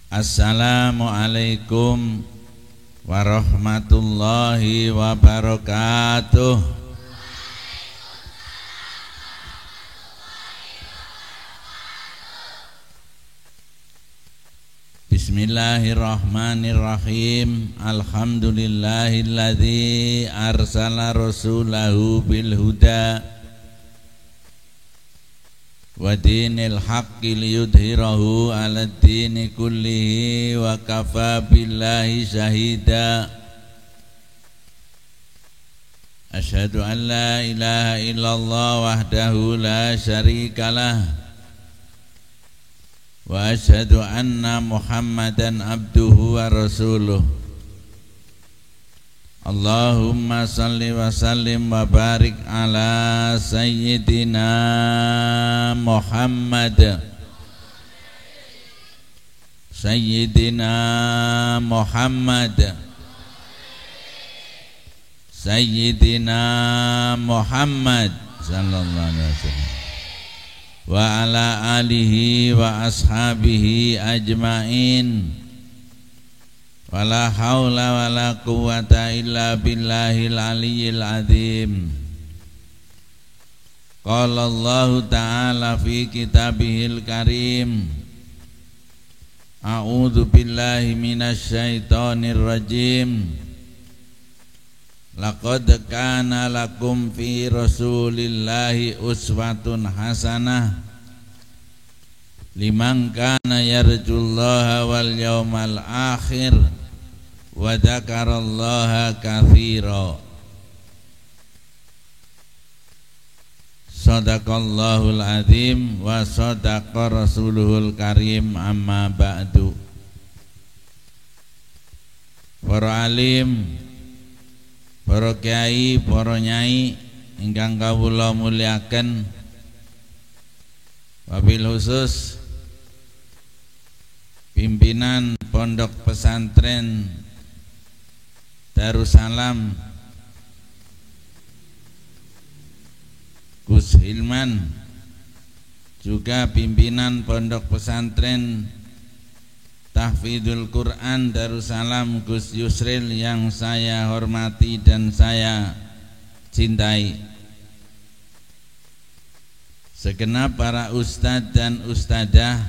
Assalamualaikum warahmatullahi wabarakatuh. Bismillahirrahmanirrahim. Alhamdulillahilladzi arsala rasulahu bil huda wa dinil haqqi liyudhhirahu 'alad dini kullihi wa kafa billahi syahida. Asyhadu an la ilaha illallah wahdahu la syarikalah wa asyhadu anna Muhammadan abduhu wa rasuluh. Allahumma salli wa sallim wa barik ala sayyidina Muhammad Sayyidina Muhammad Sayyidina Muhammad sallallahu alaihi wasallam wa ala alihi wa ashabihi ajmain. Wala haula wala quwwata illa billahil aliyyil azim. Qala Allah ta'ala fi kitabihil karim. A'udzu billahi minasy syaithanir rajim. Laqad kana lakum fi rasulillahi uswatun hasanah liman kana yarjullaha wal yawmal akhir wa dzakarallaha katsira. Shadaqallahul azim wa shadaqa rasuluhul karim. Amma ba'du. Para alim, para kiai, para nyai ingkang kawula muliaken, wabil khusus pimpinan Pondok Pesantren Darussalam Gus Hilman, juga pimpinan Pondok Pesantren Tahfidzul Quran Darussalam Gus Yusril yang saya hormati dan saya cintai. Segenap para ustadz dan ustadzah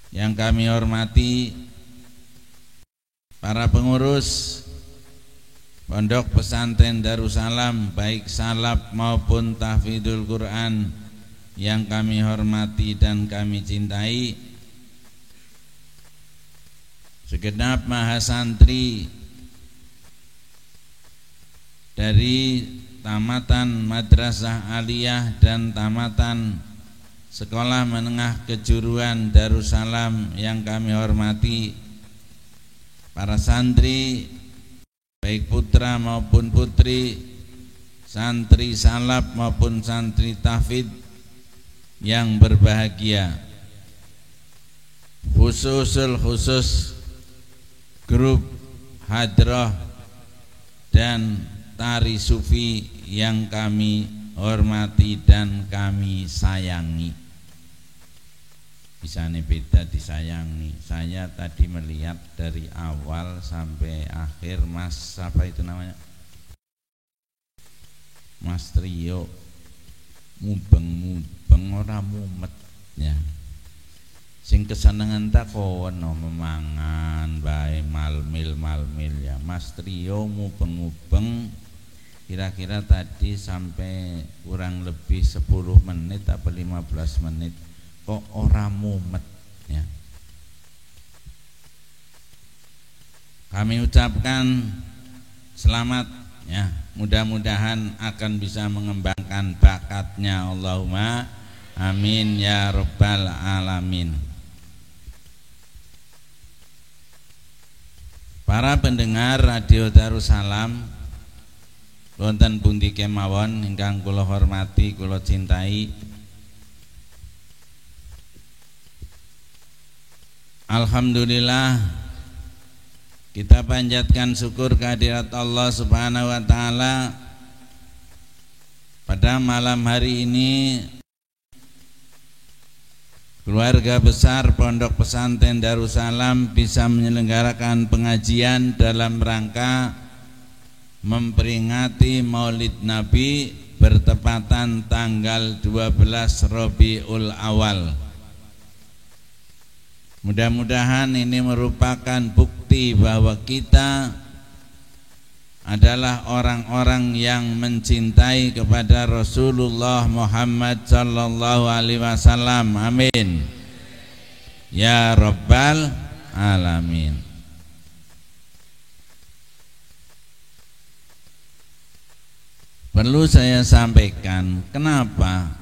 yang kami hormati, para pengurus Pondok Pesantren Darussalam baik salaf maupun tahfidzul Quran yang kami hormati dan kami cintai, segenap mahasantri dari tamatan madrasah aliyah dan tamatan sekolah menengah kejuruan Darussalam yang kami hormati, para santri baik putra maupun putri, santri salaf maupun santri tahfidz yang berbahagia, khusus grup hadrah dan tari sufi yang kami hormati dan kami sayangi. Bisane beda disayangi. Saya tadi melihat dari awal sampai akhir Mas apa itu namanya? Mas Trio mubeng ora mumet ya. Sing kesenengan tak kono memangan bae malmil ya. Mas Trio mubeng kira-kira tadi sampai kurang lebih 10 menit atau 15 menit kok ora mumet ya. Kami ucapkan selamat ya, mudah-mudahan akan bisa mengembangkan bakatnya. Allahumma amin ya rabbal alamin. Para pendengar Radio Darussalam wonten pundi kemawon ingkang kula hormati, kula cintai. Alhamdulillah, kita panjatkan syukur kehadirat Allah Subhanahu wa taala. Pada malam hari ini keluarga besar Pondok Pesantren Darussalam bisa menyelenggarakan pengajian dalam rangka memperingati Maulid Nabi bertepatan tanggal 12 Rabiul Awal. Mudah-mudahan ini merupakan bukti bahwa kita adalah orang-orang yang mencintai kepada Rasulullah Muhammad sallallahu alaihi wasallam. Amin. Ya Rabbal Alamin. Perlu saya sampaikan kenapa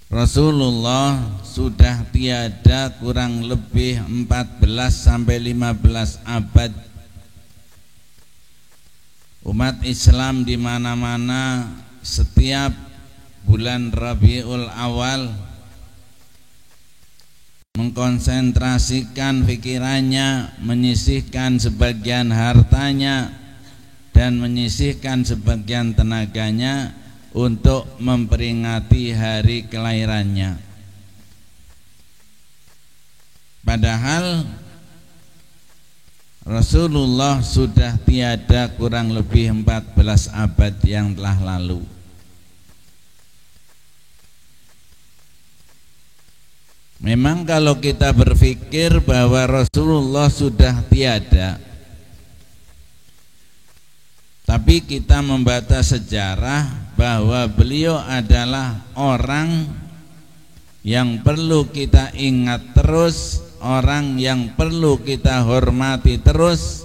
Rasulullah sudah tiada kurang lebih 14 sampai 15 abad. Umat Islam di mana-mana setiap bulan Rabiul Awal mengkonsentrasikan pikirannya, menyisihkan sebagian hartanya dan menyisihkan sebagian tenaganya untuk memperingati hari kelahirannya. Padahal Rasulullah sudah tiada kurang lebih 14 abad yang telah lalu. Memang kalau kita berpikir bahwa Rasulullah sudah tiada, tapi kita membaca sejarah bahwa beliau adalah orang yang perlu kita ingat terus, orang yang perlu kita hormati terus,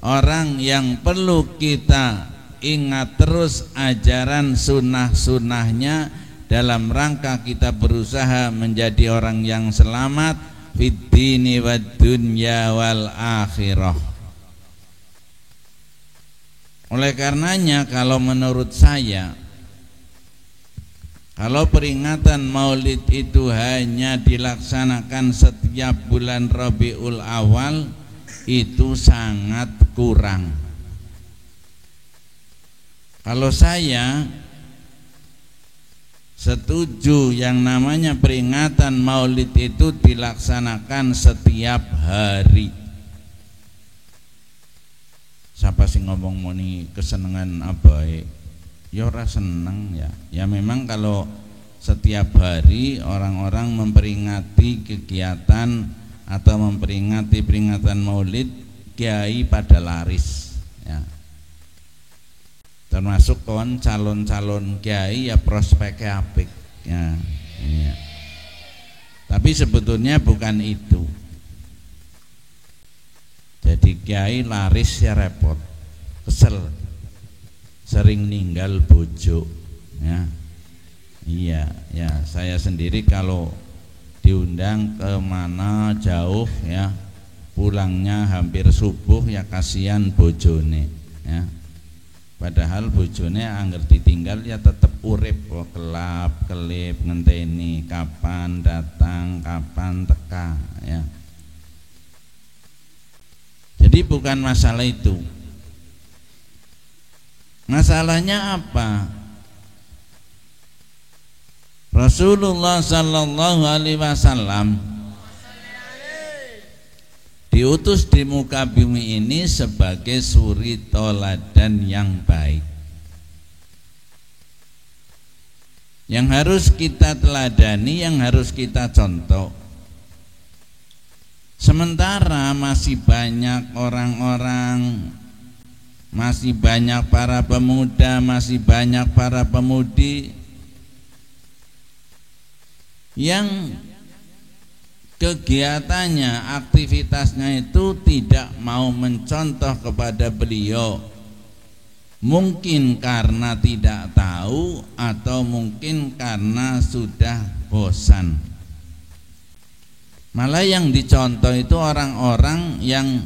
orang yang perlu kita ingat terus ajaran sunnah-sunnahnya dalam rangka kita berusaha menjadi orang yang selamat fid dini wad dunya wal akhirah. Oleh karenanya kalau menurut saya, kalau peringatan Maulid itu hanya dilaksanakan setiap bulan Rabiul Awal, itu sangat kurang. Kalau saya setuju yang namanya peringatan Maulid itu dilaksanakan setiap hari. Siapa sih ngomong mau nih kesenangan apa ya ora seneng ya. Ya memang kalau setiap hari orang-orang memperingati kegiatan atau memperingati peringatan Maulid, kiai pada laris ya. Termasuk calon-calon kiai ya prospeknya apik ya, ya. Tapi sebetulnya bukan itu. Jadi kiai laris ya repot, kesel, sering ninggal bojo ya. Iya ya, saya sendiri kalau diundang ke mana jauh ya, pulangnya hampir subuh ya, kasihan bojone ya. Padahal bojone angger ditinggal ya tetep urip, kelap kelip ngenteni kapan datang kapan teka ya. Jadi bukan masalah itu. Masalahnya apa? Rasulullah sallallahu alaihi wasallam diutus di muka bumi ini sebagai suri toladan yang baik, yang harus kita teladani, yang harus kita contoh. Sementara masih banyak orang-orang, masih banyak para pemuda, masih banyak para pemudi yang kegiatannya, aktivitasnya itu tidak mau mencontoh kepada beliau. Mungkin karena tidak tahu atau mungkin karena sudah bosan. Malah yang dicontoh itu orang-orang yang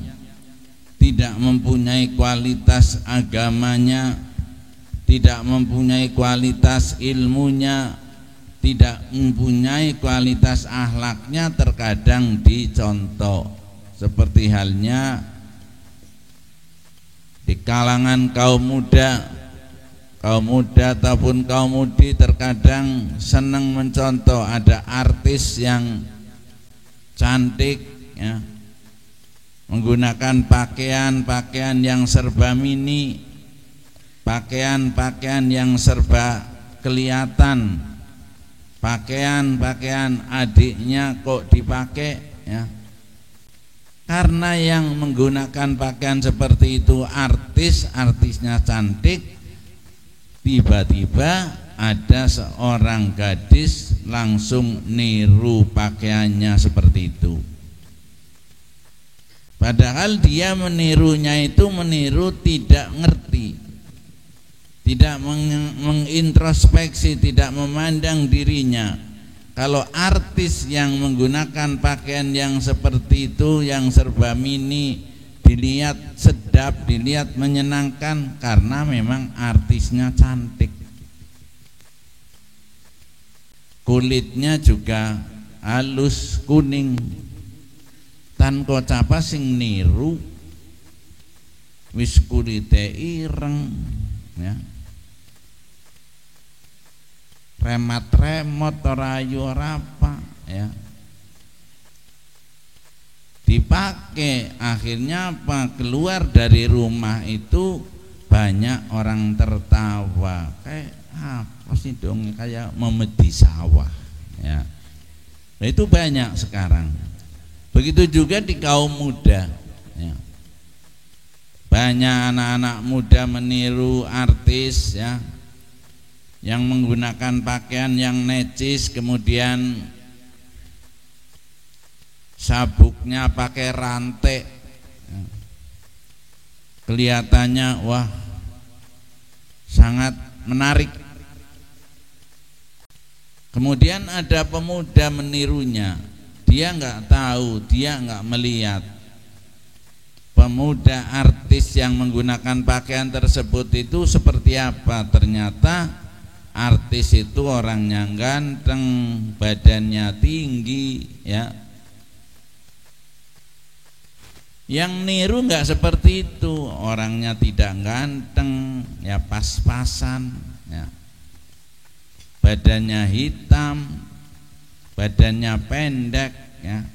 tidak mempunyai kualitas agamanya, tidak mempunyai kualitas ilmunya, tidak mempunyai kualitas akhlaknya, terkadang dicontoh. Seperti halnya di kalangan kaum muda, kaum muda ataupun kaum mudi terkadang senang mencontoh. Ada artis yang cantik ya, menggunakan pakaian yang serba mini, pakaian yang serba kelihatan, pakaian adiknya kok dipakai ya. Karena yang menggunakan pakaian seperti itu artisnya cantik, tiba-tiba ada seorang gadis langsung niru pakaiannya seperti itu. Padahal dia menirunya itu meniru tidak ngerti, tidak mengintrospeksi, tidak memandang dirinya. Kalau artis yang menggunakan pakaian yang seperti itu, yang serba mini, dilihat sedap, dilihat menyenangkan karena memang artisnya cantik. Kulitnya juga halus, kuning. Tan kocapa sing niru wis kulite ireng ya. Remat-remot ora ayu ora apa ya. Dipakai, akhirnya apa? Keluar dari rumah itu banyak orang tertawa. Kayak apa sih dong, kayak memedi sawah ya. Nah, itu banyak sekarang. Begitu juga di kaum muda ya. Banyak anak-anak muda meniru artis ya, yang menggunakan pakaian yang necis, kemudian sabuknya pakai rantai ya. Kelihatannya wah sangat menarik. Kemudian ada pemuda menirunya, dia nggak tahu, dia nggak melihat pemuda artis yang menggunakan pakaian tersebut itu seperti apa. Ternyata artis itu orangnya ganteng, badannya tinggi ya. Yang niru nggak seperti itu, orangnya tidak ganteng ya, pas-pasan ya. Badannya hitam, badannya pendek ya.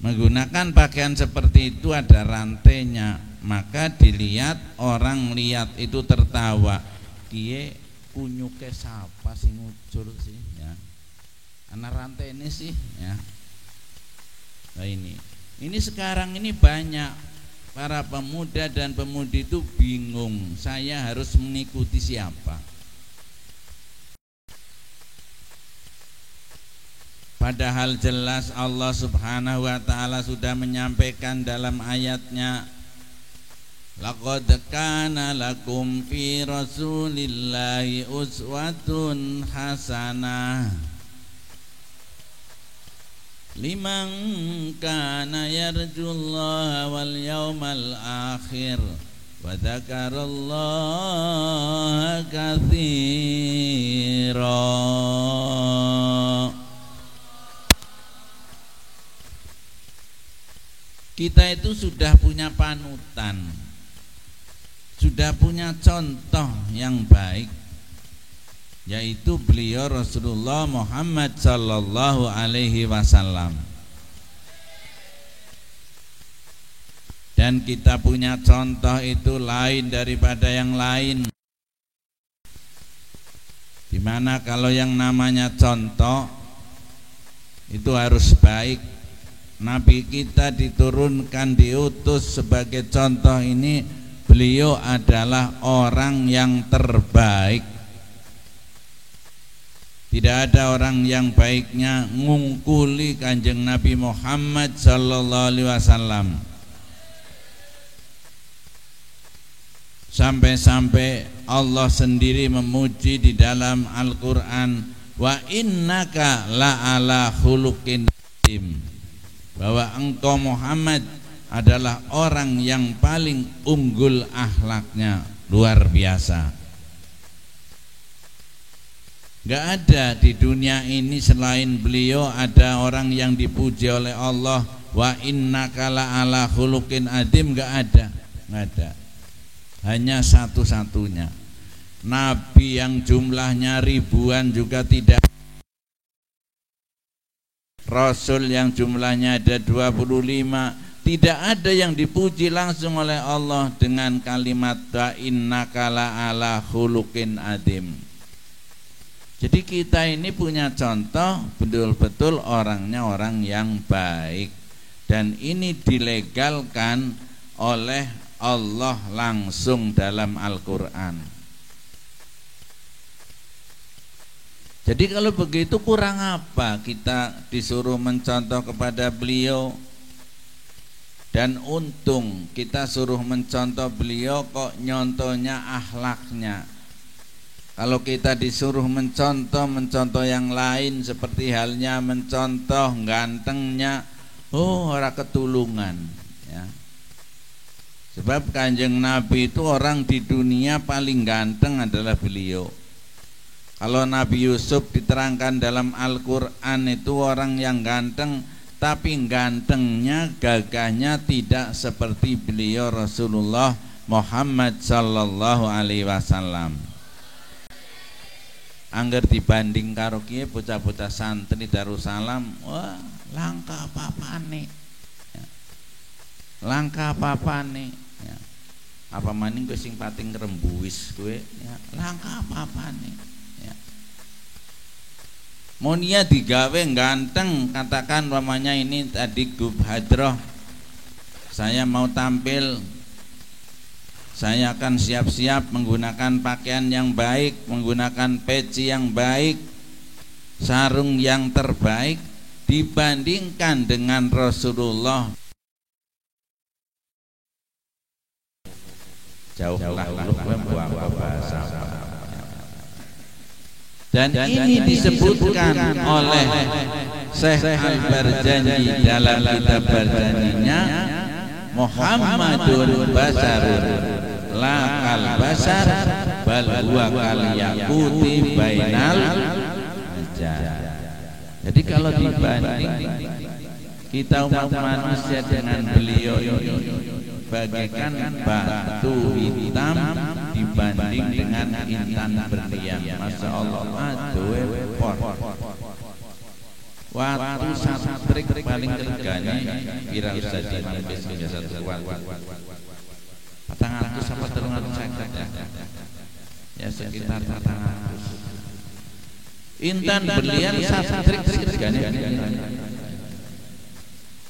Menggunakan pakaian seperti itu ada rantainya, maka dilihat, orang lihat itu tertawa. Kie kunyuke sapa sing ngucul sih ya. Ana rantai ini sih ya. Nah ini sekarang ini banyak para pemuda dan pemudi itu bingung, saya harus mengikuti siapa. Padahal jelas Allah Subhanahu wa ta'ala sudah menyampaikan dalam ayatnya, laqad kana lakum fi rasulillahi uswatun hasanah liman kana yarjullaha wal yawmal akhir wa dzakarallaha katsira. Kita itu sudah punya panutan, sudah punya contoh yang baik, yaitu beliau Rasulullah Muhammad sallallahu alaihi wasallam. Dan kita punya contoh itu lain daripada yang lain. Dimana kalau yang namanya contoh itu harus baik. Nabi kita diturunkan, diutus sebagai contoh ini, beliau adalah orang yang terbaik. Tidak ada orang yang baiknya ngungkuli Kanjeng Nabi Muhammad sallallahu alaihi wasallam. Sampai-sampai Allah sendiri memuji di dalam Al-Qur'an, wa innaka la'ala khuluqin azim, bahwa engkau Muhammad adalah orang yang paling unggul akhlaknya, luar biasa. Gak ada di dunia ini selain beliau ada orang yang dipuji oleh Allah, wa innaka la'ala khuluqin azim, gak ada. Hanya satu-satunya. Nabi yang jumlahnya ribuan juga tidak, Rasul yang jumlahnya ada 25, tidak ada yang dipuji langsung oleh Allah dengan kalimat wa innaka la ala khuluqin adim. Jadi kita ini punya contoh betul-betul orangnya orang yang baik, dan ini dilegalkan oleh Allah langsung dalam Al-Quran. Jadi kalau begitu kurang apa kita disuruh mencontoh kepada beliau? Dan untung kita suruh mencontoh beliau kok nyontohnya akhlaknya. Kalau kita disuruh mencontoh yang lain, seperti halnya mencontoh gantengnya, ora ketulungan ya. Sebab Kanjeng Nabi itu orang di dunia paling ganteng adalah beliau. Kalau Nabi Yusuf diterangkan dalam Al-Quran itu orang yang ganteng, tapi gantengnya, gagahnya tidak seperti beliau Rasulullah Muhammad sallallahu alaihi wasallam. Angger dibanding karo kiye bocah-bocah santri Darussalam, wah langka apa-apane ya. Langka apa-apane ya. Apa maning kowe sing pating rembuwis kowe ya, langka apa-apane ya. Monia digawe ganteng, katakan namanya ini tadi Gub Hadroh, saya mau tampil, saya akan siap-siap menggunakan pakaian yang baik, menggunakan peci yang baik, sarung yang terbaik, dibandingkan dengan Rasulullah. Jauhlah membuang bahasa. Dan ini disebutkan oleh Syekh Al-Barjanji dalam kitab Barjanjinya, Muhammadun basarun la kal basar bal huwa kal yaquti bainal hajar. Jadi kalau dibanding kita umat manusia dengan beliau bagaikan batu hitam dibanding dengan intan berlian. Masya Allah, aduh por. Waktu satu trik paling regane kira usah dinepis satu kuat. Patang atus apa 350 ya? Ya sekitar patang atus. Intan berlian satu trik regane.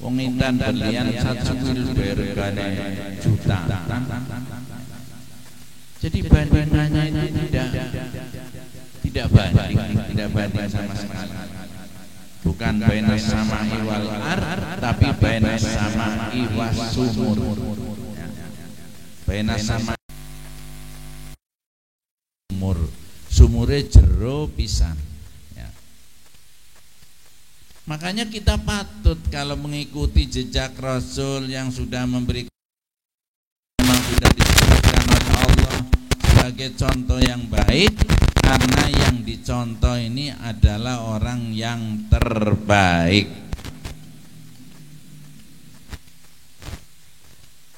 Wong intan berlian satu regane juta. Jadi bandingannya itu tidak banding sama sekali. Bukan bainas sama'i wal ard, tapi bainas sama'i was sumur. Bainas sama'i sumur, sumure jero pisan ya. Makanya kita patut kalau mengikuti jejak Rasul yang sudah memberikan, memang sudah disebutkan oleh Allah sebagai contoh yang baik, karena yang dicontoh ini adalah orang yang terbaik.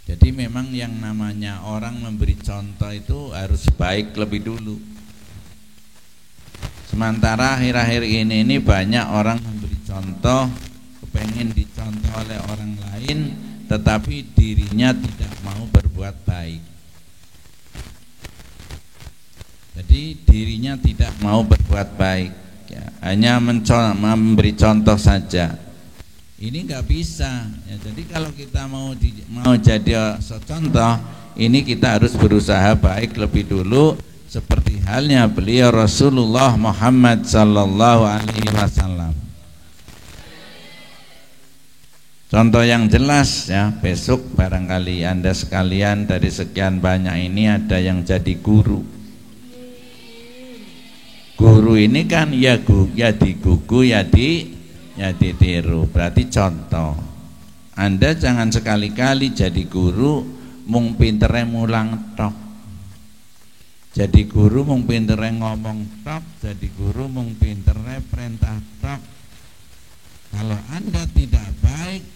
Jadi memang yang namanya orang memberi contoh itu harus baik lebih dulu. Sementara akhir-akhir ini banyak orang memberi contoh, kepengen dicontoh oleh orang lain, tetapi dirinya tidak mau berbuat baik. Jadi dirinya tidak mau berbuat baik ya, hanya memberi contoh saja. Ini nggak bisa ya. Jadi kalau kita mau jadi contoh, ini kita harus berusaha baik lebih dulu, seperti halnya beliau Rasulullah Muhammad sallallahu alaihi wasallam. Contoh yang jelas ya, besok barangkali Anda sekalian dari sekian banyak ini ada yang jadi guru. Guru ini kan ya digugu ya ditiru, berarti contoh. Anda jangan sekali-kali jadi guru mung pintere mulang tok. Jadi guru mung pintere ngomong tok, jadi guru mung pintere perintah tok. Kalau Anda tidak baik,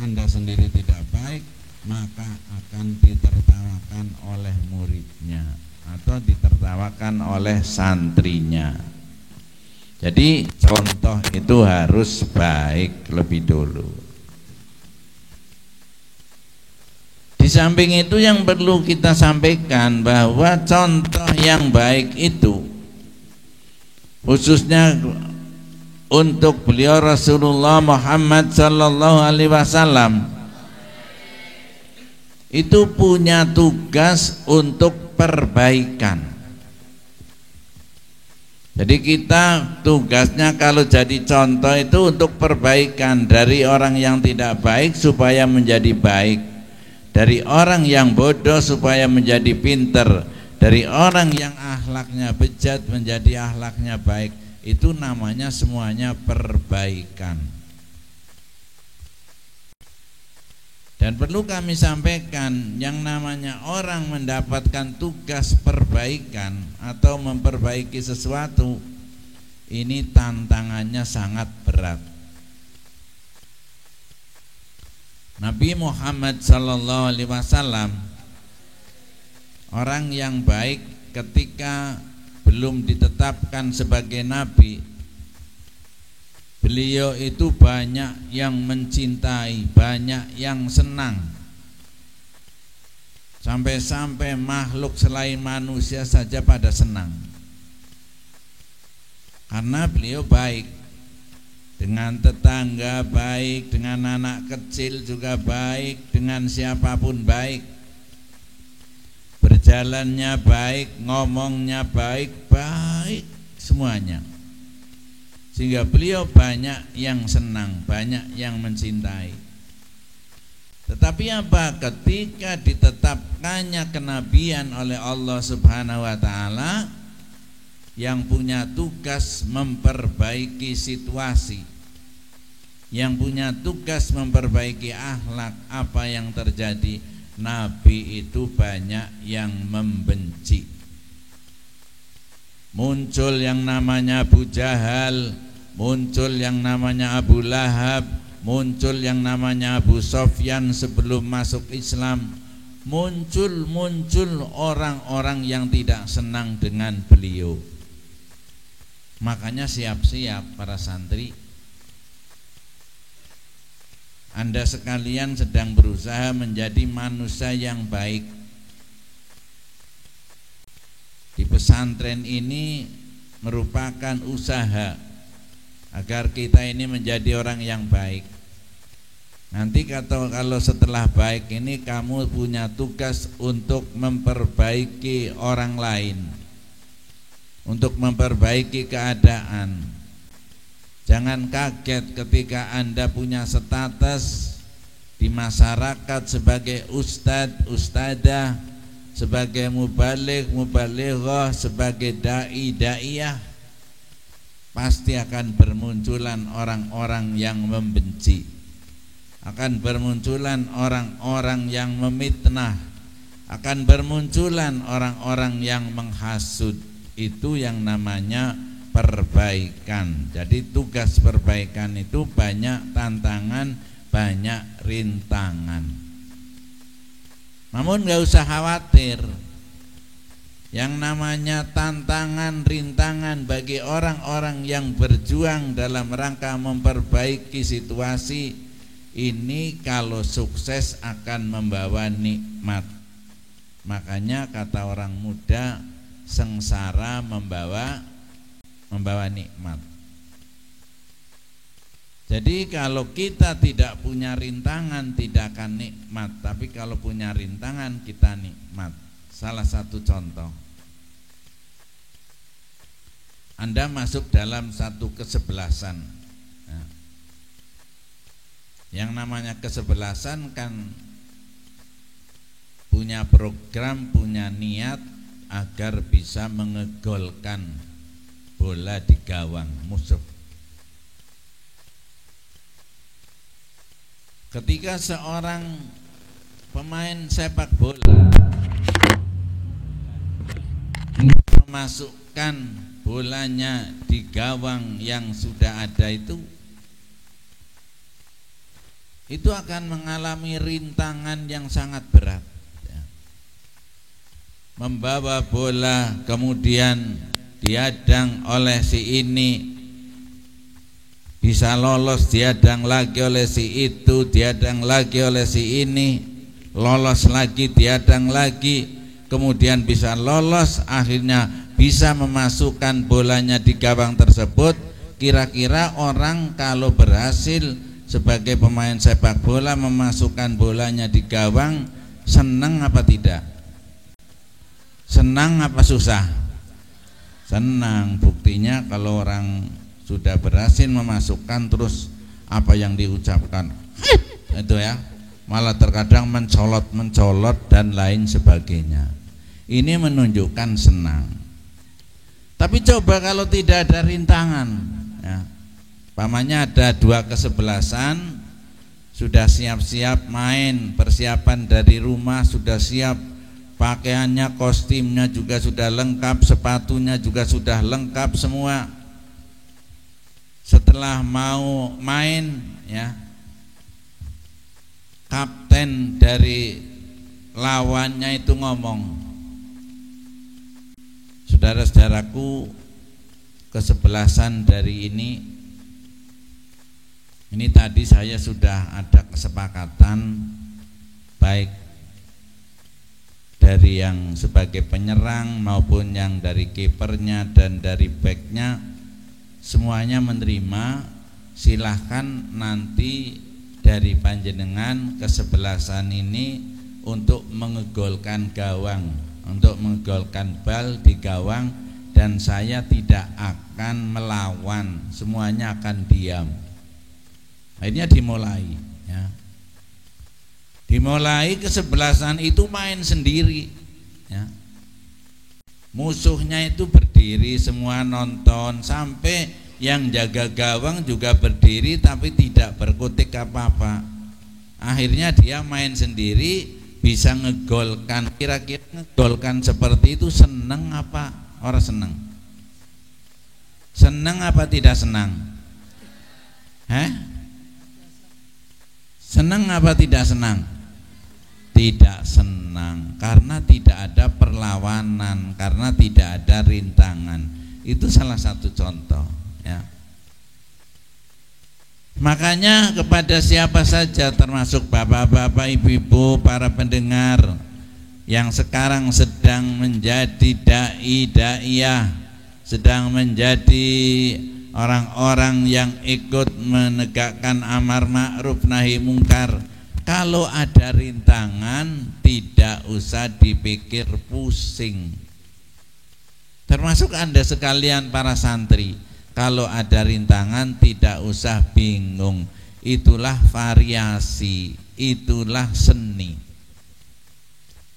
Anda sendiri tidak baik, maka akan ditertawakan oleh muridnya. atau ditertawakan oleh santrinya. Jadi contoh itu harus baik lebih dulu. Di samping itu yang perlu kita sampaikan bahwa contoh yang baik itu khususnya untuk beliau Rasulullah Muhammad sallallahu alaihi wasallam itu punya tugas untuk perbaikan. Jadi kita tugasnya kalau jadi contoh itu untuk perbaikan dari orang yang tidak baik supaya menjadi baik, dari orang yang bodoh supaya menjadi pinter, dari orang yang akhlaknya bejat menjadi akhlaknya baik. Itu namanya semuanya perbaikan. Dan perlu kami sampaikan, yang namanya orang mendapatkan tugas perbaikan atau memperbaiki sesuatu, ini tantangannya sangat berat. Nabi Muhammad sallallahu alaihi wasallam orang yang baik ketika belum ditetapkan sebagai nabi, beliau itu banyak yang mencintai, banyak yang senang. Sampai-sampai makhluk selain manusia saja pada senang. Karena beliau baik, dengan tetangga baik, dengan anak kecil juga baik, dengan siapapun baik. Berjalannya baik, ngomongnya baik semuanya. Sehingga beliau banyak yang senang, banyak yang mencintai. Tetapi apa? Ketika ditetapkannya kenabian oleh Allah Subhanahu wa taala, yang punya tugas memperbaiki situasi, yang punya tugas memperbaiki akhlak, apa yang terjadi? Nabi itu banyak yang membenci. Muncul yang namanya Abu Jahal, muncul yang namanya Abu Lahab, muncul yang namanya Abu Sofyan sebelum masuk Islam, muncul orang-orang yang tidak senang dengan beliau. Makanya siap-siap para santri, Anda sekalian sedang berusaha menjadi manusia yang baik. Di pesantren ini merupakan usaha agar kita ini menjadi orang yang baik. Nanti kalau setelah baik ini kamu punya tugas untuk memperbaiki orang lain, untuk memperbaiki keadaan. Jangan kaget ketika Anda punya status di masyarakat sebagai ustadz, ustadzah, sebagai mubaligh, mubalighah, sebagai dai, daiyah, pasti akan bermunculan orang-orang yang membenci, akan bermunculan orang-orang yang memfitnah, akan bermunculan orang-orang yang menghasut. Itu yang namanya perbaikan. Jadi tugas perbaikan itu banyak tantangan, banyak rintangan. Namun gak usah khawatir. Yang namanya tantangan, rintangan bagi orang-orang yang berjuang dalam rangka memperbaiki situasi ini, kalau sukses akan membawa nikmat. Makanya kata orang muda, sengsara membawa nikmat. Jadi kalau kita tidak punya rintangan tidak akan nikmat, tapi kalau punya rintangan kita nikmat. Salah satu contoh, Anda masuk dalam satu kesebelasan. Nah, yang namanya kesebelasan kan punya program, punya niat agar bisa mengegolkan bola di gawang musuh. Ketika seorang pemain sepak bola memasukkan bolanya di gawang yang sudah ada, itu akan mengalami rintangan yang sangat berat. membawa bola kemudian dihadang oleh si ini, bisa lolos dihadang lagi oleh si itu, dihadang lagi oleh si ini, lolos lagi dihadang lagi, kemudian bisa lolos, akhirnya bisa memasukkan bolanya di gawang tersebut. Kira-kira orang kalau berhasil sebagai pemain sepak bola memasukkan bolanya di gawang, senang apa tidak? Senang apa susah? Senang. Buktinya kalau orang sudah berhasil memasukkan, terus apa yang diucapkan itu ya, malah terkadang mencolot dan lain sebagainya. Ini menunjukkan senang. Tapi coba kalau tidak ada rintangan ya, pamannya ada dua kesebelasan, sudah siap-siap main, persiapan dari rumah sudah siap, pakaiannya, kostimnya juga sudah lengkap, sepatunya juga sudah lengkap semua. Setelah mau main ya, kapten dari lawannya itu ngomong, saudara-saudaraku, kesebelasan dari ini tadi saya sudah ada kesepakatan baik dari yang sebagai penyerang maupun yang dari kipernya dan dari backnya, semuanya menerima. Silahkan nanti dari panjenengan kesebelasan ini untuk mengegolkan gawang, untuk mengegolkan bal di gawang, dan saya tidak akan melawan, semuanya akan diam. Akhirnya dimulai ya. Dimulai kesebelasan itu main sendiri ya. Musuhnya itu berdiri semua nonton, sampai yang jaga gawang juga berdiri tapi tidak berkutik apa-apa. Akhirnya dia main sendiri bisa ngegolkan. Kira-kira ngegolkan seperti itu seneng apa orang seneng? Seneng apa tidak senang? Senang apa tidak senang? Tidak senang, karena tidak ada perlawanan, karena tidak ada rintangan. Itu salah satu contoh ya. Makanya kepada siapa saja, termasuk bapak-bapak, ibu-ibu, para pendengar yang sekarang sedang menjadi dai-daiyah, sedang menjadi orang-orang yang ikut menegakkan amar ma'ruf nahi mungkar, kalau ada rintangan tidak usah dipikir pusing. Termasuk Anda sekalian para santri, kalau ada rintangan tidak usah bingung. Itulah variasi, itulah seni.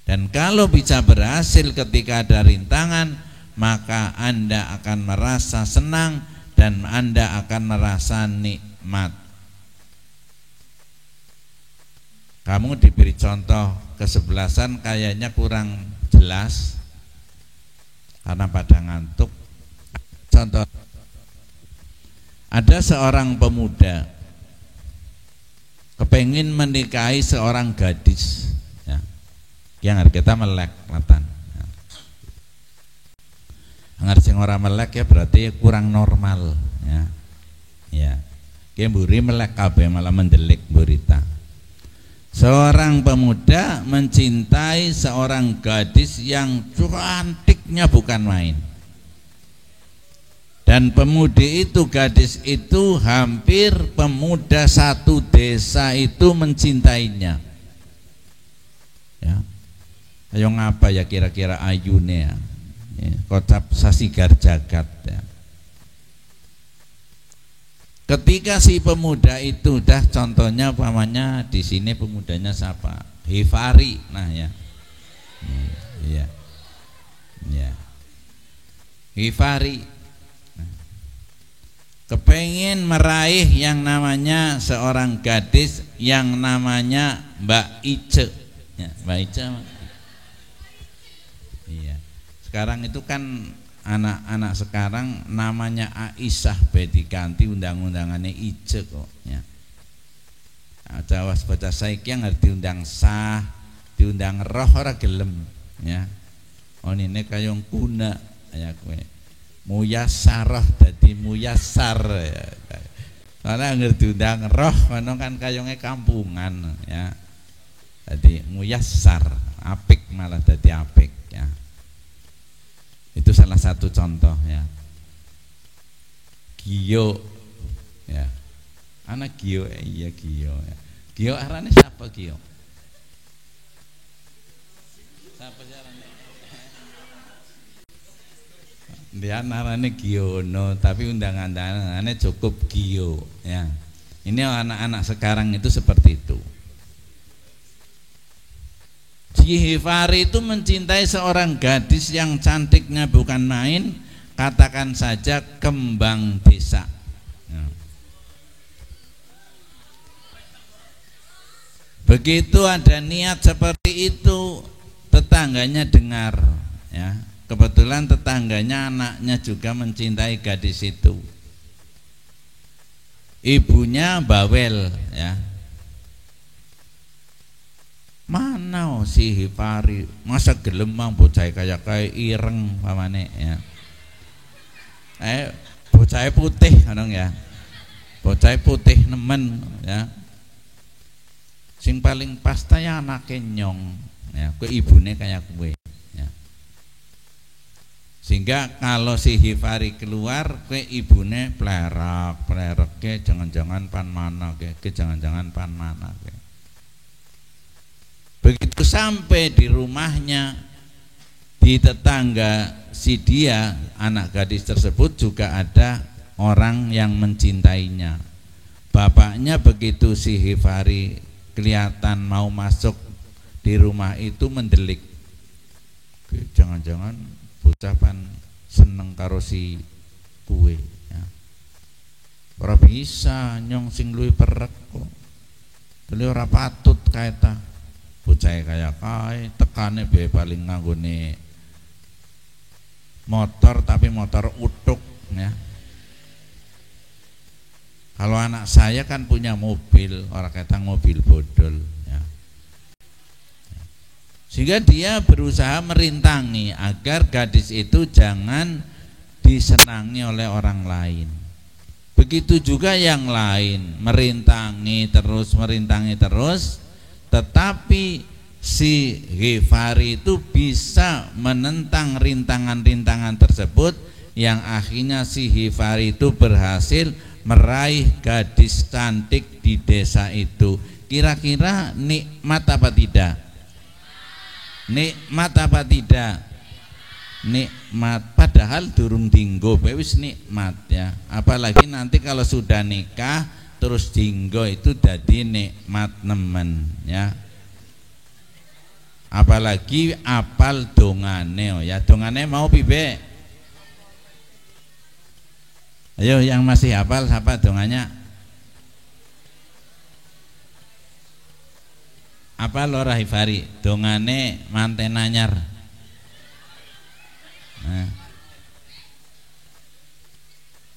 Dan kalau bisa berhasil ketika ada rintangan, maka Anda akan merasa senang dan Anda akan merasa nikmat. Kamu diberi contoh kesebelasan kayaknya kurang jelas karena pada ngantuk. Contoh, ada seorang pemuda kepengin menikahi seorang gadis ya, yang harus kita melek matan ya. Ngerti orang melek ya berarti kurang normal ya. Ya, ki mburi melek kabeh malah mendelik burita. Seorang pemuda mencintai seorang gadis yang cantiknya bukan main. Dan pemudi itu, gadis itu, hampir pemuda satu desa itu mencintainya. Ya. Ayo ngapa ya kira-kira ayune ya. Kocap sasigar jagat ya. Ketika si pemuda itu dah, contohnya pamannya di sini pemudanya siapa? Hifari, nah ya, iya, ya, Hifari, kepengin meraih yang namanya seorang gadis yang namanya Mbak Ice, ya, Mbak Ice, iya. Sekarang itu kan anak-anak sekarang namanya Aisyah diganti undang-undangannya Ice kok ya. Jawa baca saiki yang harus diundang sah, diundang roh ora gelem ya. onine kayong kuna ya kowe muyasarah dadi muyasar ya. Soalnya ngerti undang roh ngono kan kayonge kampungan ya. Dadi muyasar, apik malah dadi apik ya. Itu salah satu contoh ya. Gio ya. Anak Gio iya Gio ya. Gio arane siapa Gio? Siapa arane? Dia narane Giono tapi undangan-undangannya cukup Gio ya. Ini anak-anak sekarang itu seperti itu. Si Hifari itu mencintai seorang gadis yang cantiknya bukan main, katakan saja kembang desa ya. Begitu ada niat seperti itu, tetangganya dengar ya. Kebetulan tetangganya anaknya juga mencintai gadis itu. Ibunya bawel ya. Mana si Hifari masa gelem mang bocah kayak ireng pamane ya. Bocah putih ngono ya. Bocah putih nemen ya. Sing paling pas ta ya anake nyong ya, kowe ibune kayak kowe ya. Sehingga kalau si Hifari keluar, kowe ibune plerak-plereke jangan-jangan pan mana ke jangan-jangan pan mana ke. Begitu sampai di rumahnya, di tetangga si dia anak gadis tersebut juga ada orang yang mencintainya. Bapaknya begitu si Hifari kelihatan mau masuk di rumah itu mendelik, jangan-jangan bocah pan seneng karo si kue ya. Ora bisa nyong sing luwih perek kok. Beliau ora patut kae ta. Bocah kaya kae tekane be paling nganggone motor tapi motor utuk ya. Kalau anak saya kan punya mobil, orang kata mobil bodol ya. Sehingga dia berusaha merintangi agar gadis itu jangan disenangi oleh orang lain. Begitu juga yang lain, merintangi terus, tetapi si Hifari itu bisa menentang rintangan-rintangan tersebut, yang akhirnya si Hifari itu berhasil meraih gadis cantik di desa itu. Kira-kira nikmat apa tidak? Nikmat apa tidak? Nikmat. Padahal durung dinggo wis nikmat ya. Apalagi nanti kalau sudah nikah terus dinggo itu jadi nikmat nemen ya. Apalagi apal dongane ya. Dongane mau pibe? Ayo yang masih hafal siapa dongannya? Apa lora Hifari? Dongane manten anyar. Nah.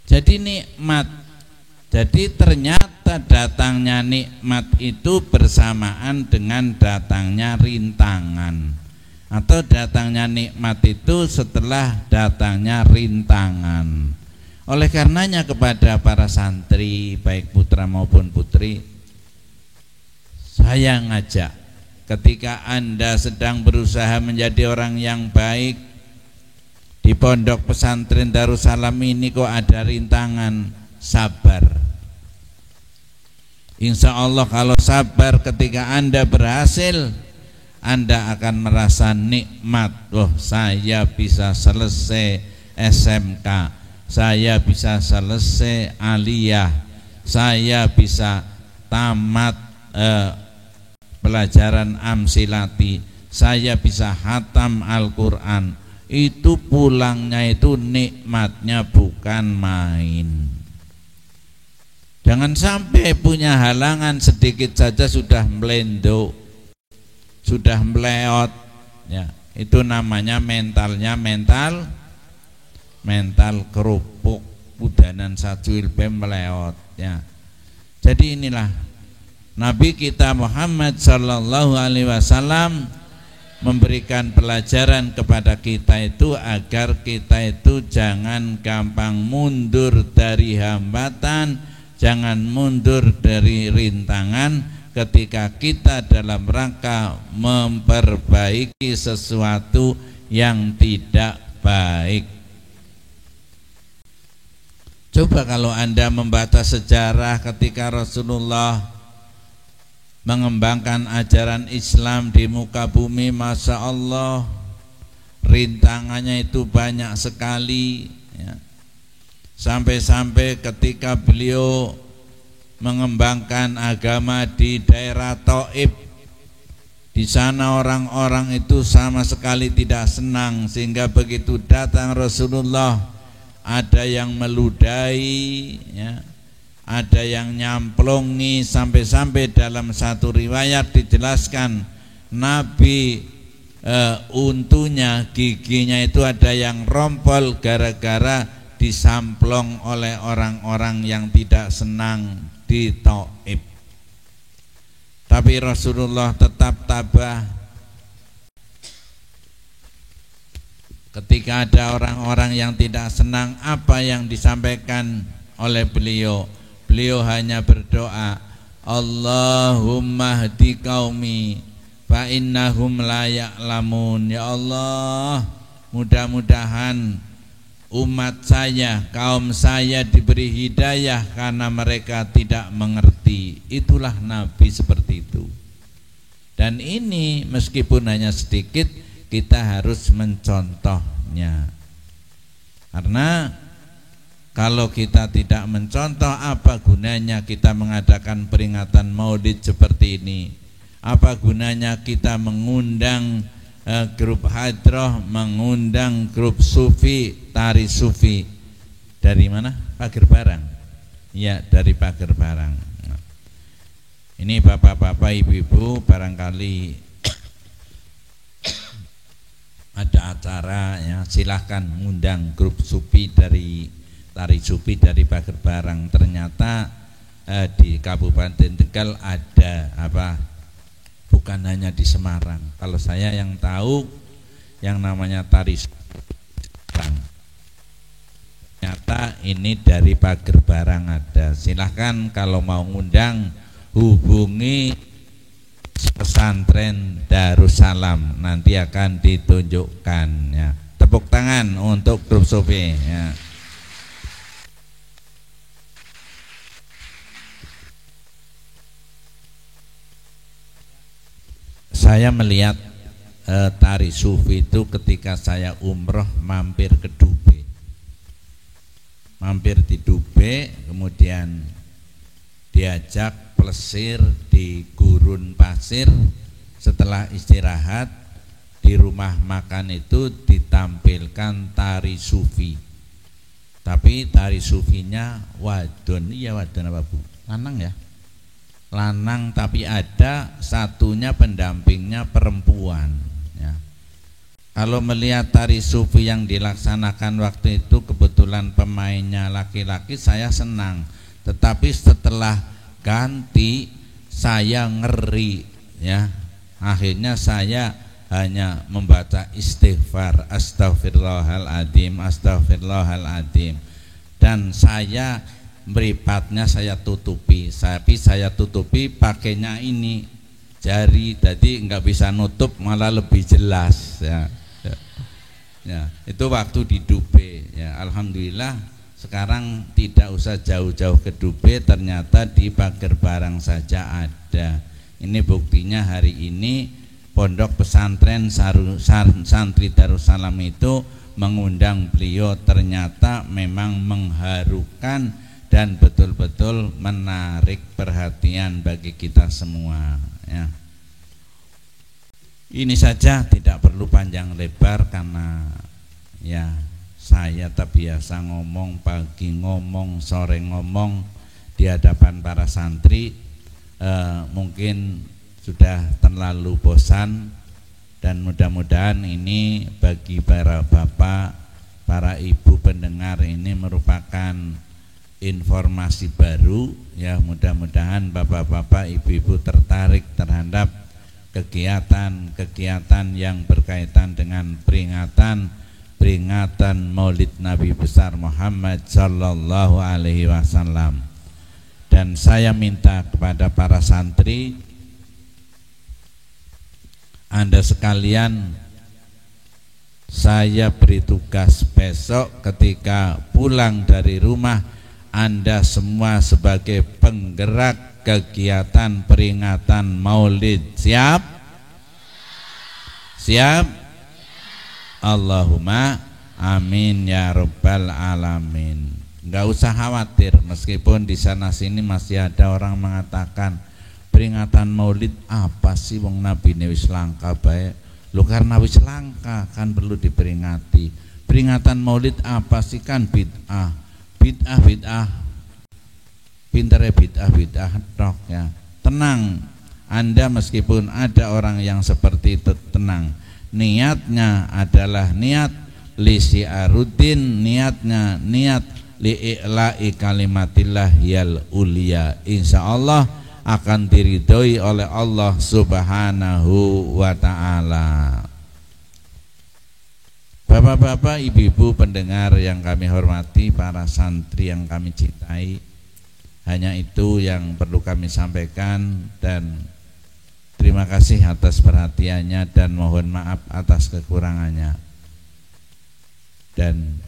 Jadi nikmat. Jadi ternyata datangnya nikmat itu bersamaan dengan datangnya rintangan. Atau datangnya nikmat itu setelah datangnya rintangan. Oleh karenanya kepada para santri baik putra maupun putri, saya ngajak, ketika Anda sedang berusaha menjadi orang yang baik di pondok pesantren Darussalam ini kok ada rintangan, sabar. Insya Allah kalau sabar, ketika Anda berhasil, Anda akan merasa nikmat. Oh, saya bisa selesai SMK, saya bisa selesai aliyah, saya bisa tamat pelajaran amsilati, saya bisa hatam Al-Quran. Itu pulangnya itu nikmatnya bukan main. Jangan sampai punya halangan sedikit saja sudah melendo, sudah meleot ya. Itu namanya mental kerupuk, udanan sacuil bem meleot ya. Jadi inilah Nabi kita Muhammad sallallahu alaihi wasallam memberikan pelajaran kepada kita itu agar kita itu jangan gampang mundur dari hambatan, jangan mundur dari rintangan ketika kita dalam rangka memperbaiki sesuatu yang tidak baik. Coba kalau Anda membaca sejarah ketika Rasulullah mengembangkan ajaran Islam di muka bumi, Masya Allah, rintangannya itu banyak sekali ya. Sampai-sampai ketika beliau mengembangkan agama di daerah Taif, di sana orang-orang itu sama sekali tidak senang, sehingga begitu datang Rasulullah ada yang meludahi ya, ada yang nyamplongi, sampai-sampai dalam satu riwayat dijelaskan Nabi untunya, giginya itu ada yang rompol gara-gara disamplong oleh orang-orang yang tidak senang di Taif. Tapi Rasulullah tetap tabah. Ketika ada orang-orang yang tidak senang, apa yang disampaikan oleh beliau? Beliau hanya berdoa, Allahumma hdi qaumi fa innahum la ya'lamun. Ya Allah, mudah-mudahan umat saya, kaum saya diberi hidayah karena mereka tidak mengerti. Itulah Nabi seperti itu. Dan ini meskipun hanya sedikit, kita harus mencontohnya. Karena kalau kita tidak mencontoh, apa gunanya kita mengadakan peringatan Maulid seperti ini? Apa gunanya kita mengundang grup hadroh, mengundang grup sufi, tari sufi? Dari mana? Pager Barang. Ya, dari Pager Barang. Ini bapak-bapak, ibu-ibu, barangkali ada acara ya, silahkan mengundang grup sufi dari tari sufi dari Pager Barang. Ternyata di Kabupaten Tegal ada apa? Bukan hanya di Semarang. Kalau saya yang tahu yang namanya tari Semarang. Ternyata ini dari Pager Barang ada. Silahkan kalau mau ngundang hubungi pesantren Darussalam, nanti akan ditunjukkan ya. Tepuk tangan untuk grup sufi ya. Saya melihat tari sufi itu ketika saya umroh mampir ke Dubai. Mampir di Dubai, kemudian diajak plesir di gurun pasir. Setelah istirahat di rumah makan itu ditampilkan tari sufi. Tapi tari sufinya wadon. Iya wadon apa Bu? Lanang ya? Lanang, tapi ada satunya pendampingnya perempuan ya. Kalau melihat tari sufi yang dilaksanakan waktu itu, kebetulan pemainnya laki-laki, saya senang. Tetapi setelah ganti saya ngeri ya. Akhirnya saya hanya membaca istighfar, astagfirullahaladzim, astagfirullahaladzim. Dan saya mripatnya saya tutupi, tapi saya tutupi pakainya ini jari, jadi nggak bisa nutup, malah lebih jelas ya. Ya, itu waktu di Dubai ya. Alhamdulillah sekarang tidak usah jauh-jauh ke Dubai, ternyata di Pager Barang saja ada. Ini buktinya hari ini pondok pesantren santri Darussalam itu mengundang beliau, ternyata memang mengharukan dan betul-betul menarik perhatian bagi kita semua ya. Ini saja, tidak perlu panjang lebar karena ya saya terbiasa ngomong, pagi ngomong, sore ngomong di hadapan para santri. Mungkin sudah terlalu bosan, dan mudah-mudahan ini bagi para bapak, para ibu pendengar ini merupakan informasi baru ya. Mudah-mudahan bapak-bapak, ibu-ibu tertarik terhadap kegiatan-kegiatan yang berkaitan dengan peringatan Maulid Nabi besar Muhammad sallallahu alaihi wasallam. Dan saya minta kepada para santri, Anda sekalian, saya beri tugas besok ketika pulang dari rumah, Anda semua sebagai penggerak kegiatan peringatan Maulid. Siap? Siap? Allahumma amin ya rabbal alamin. Enggak usah khawatir, meskipun di sana sini masih ada orang mengatakan peringatan Maulid apa sih, wong Nabi wis langka bae. Loh, karena wis langka kan perlu diperingati. Peringatan Maulid apa sih, kan bid'ah. Pintere bid'ah tok ya. Tenang, Anda meskipun ada orang yang seperti itu, tenang. Niatnya adalah niat lisi'arudin, niatnya niat li'i'la'i kalimatillah yal ulia. Insyaallah akan diridhoi oleh Allah Subhanahu wa ta'ala. Bapak-bapak, ibu-ibu pendengar yang kami hormati, para santri yang kami cintai, hanya itu yang perlu kami sampaikan, dan terima kasih atas perhatiannya dan mohon maaf atas kekurangannya. Dan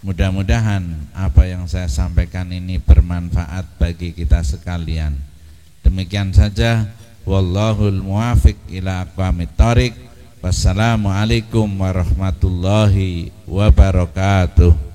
mudah-mudahan apa yang saya sampaikan ini bermanfaat bagi kita sekalian. Demikian saja, wallahul muwafiq ila aqwamit thoriq. Wassalamualaikum warahmatullahi wabarakatuh.